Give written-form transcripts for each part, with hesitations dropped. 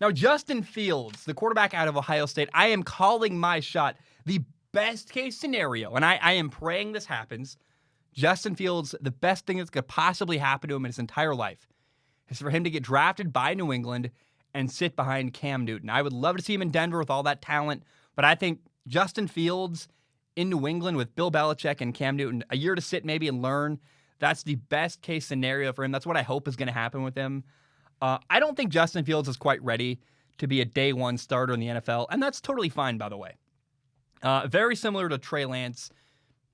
Now, Justin Fields, the quarterback out of Ohio State, I am calling my shot. The best case scenario, and I am praying this happens, Justin Fields, the best thing that's could possibly happen to him in his entire life is for him to get drafted by New England and sit behind Cam Newton. I would love to see him in Denver with all that talent, but I think Justin Fields in New England with Bill Belichick and Cam Newton, a year to sit maybe and learn, that's the best case scenario for him. That's what I hope is going to happen with him. I don't think Justin Fields is quite ready to be a day one starter in the NFL, and that's totally fine, by the way. Very similar to Trey Lance,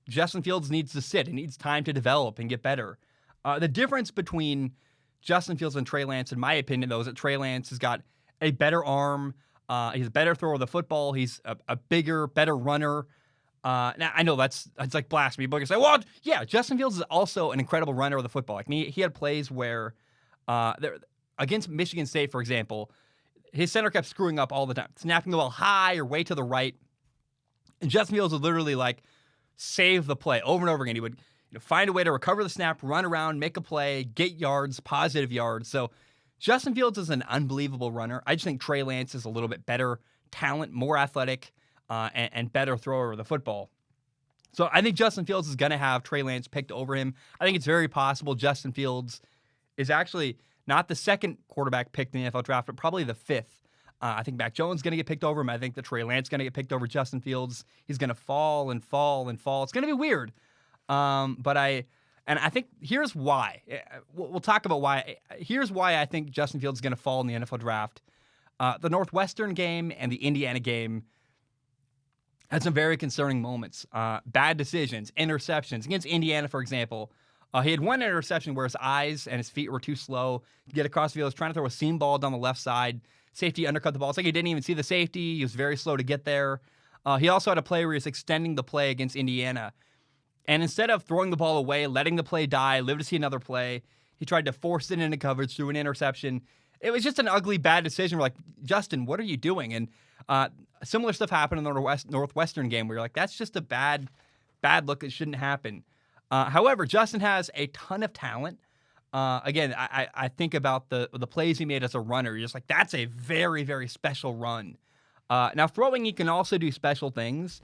Justin Fields needs to sit. He needs time to develop and get better. The difference between Justin Fields and Trey Lance, in my opinion, though, is that Trey Lance has got a better arm. He's a better thrower of the football. He's a bigger, better runner. Now, I know that's like blasphemy. People can say, well, yeah, Justin Fields is also an incredible runner of the football. Like he had plays where against Michigan State, for example, his center kept screwing up all the time, snapping the ball high or way to the right. And Justin Fields would literally save the play over and over again. He would find a way to recover the snap, run around, make a play, get yards, positive yards. So Justin Fields is an unbelievable runner. I just think Trey Lance is a little bit better talent, more athletic, and better thrower of the football. So I think Justin Fields is going to have Trey Lance picked over him. I think it's very possible Justin Fields is actually not the second quarterback picked in the NFL draft, but probably the fifth. I think Mac Jones is going to get picked over him. I think that Trey Lance is going to get picked over Justin Fields. He's going to fall and fall and fall. It's going to be weird. But I think here's why. We'll talk about why. Here's why I think Justin Fields is going to fall in the NFL draft. The Northwestern game and the Indiana game had some very concerning moments. Bad decisions, interceptions. Against Indiana, for example, he had one interception where his eyes and his feet were too slow to get across the field. He was trying to throw a seam ball down the left side. Safety undercut the ball. It's like he didn't even see the safety. He was very slow to get there. He also had a play where he was extending the play against Indiana. And instead of throwing the ball away, letting the play die, live to see another play, he tried to force it into coverage through an interception. It was just an ugly, bad decision. We're like, Justin, what are you doing? And similar stuff happened in the Northwestern game where you're like, that's just a bad look. It shouldn't happen. However, Justin has a ton of talent. Again, I think about the plays he made as a runner. You're just like, that's a very, very special run. Now, throwing, he can also do special things.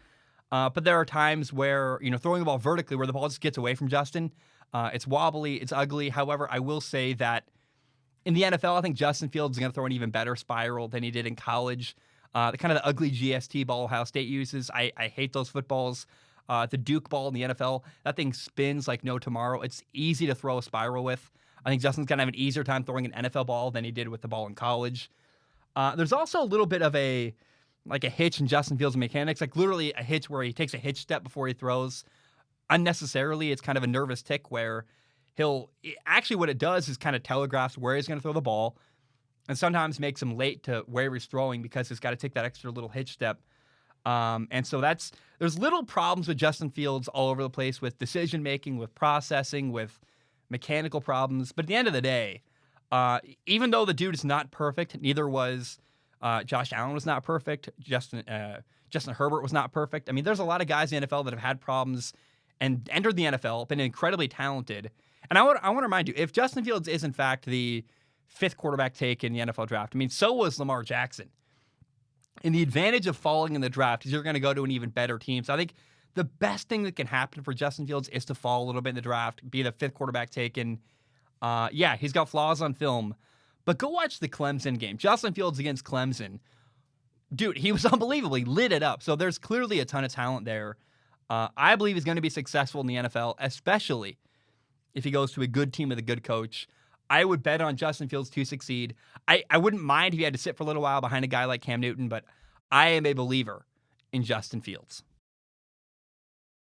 But there are times where, throwing the ball vertically where the ball just gets away from Justin. It's wobbly, it's ugly. However, I will say that in the NFL, I think Justin Fields is going to throw an even better spiral than he did in college. The ugly GST ball Ohio State uses. I hate those footballs. The Duke ball in the NFL, that thing spins like no tomorrow. It's easy to throw a spiral with. I think Justin's going to have an easier time throwing an NFL ball than he did with the ball in college. There's also a little bit of a hitch in Justin Fields' mechanics, like literally a hitch where he takes a hitch step before he throws. Unnecessarily, it's kind of a nervous tick where what it does is kind of telegraphs where he's going to throw the ball and sometimes makes him late to where he's throwing because he's got to take that extra little hitch step. And so there's little problems with Justin Fields all over the place with decision-making, with processing, with mechanical problems. But at the end of the day, even though the dude is not perfect, neither was Josh Allen was not perfect. Justin Herbert was not perfect. I mean, there's a lot of guys in the NFL that have had problems and entered the NFL, been incredibly talented. And I want to remind you, if Justin Fields is in fact the fifth quarterback take in the NFL draft, I mean, so was Lamar Jackson. And the advantage of falling in the draft is you're going to go to an even better team. So I think the best thing that can happen for Justin Fields is to fall a little bit in the draft, be the fifth quarterback taken. Yeah, he's got flaws on film. But go watch the Clemson game. Justin Fields against Clemson. Dude, he was unbelievable. He lit it up. So there's clearly a ton of talent there. I believe he's going to be successful in the NFL, especially if he goes to a good team with a good coach. I would bet on Justin Fields to succeed. I wouldn't mind if he had to sit for a little while behind a guy like Cam Newton, but I am a believer in Justin Fields.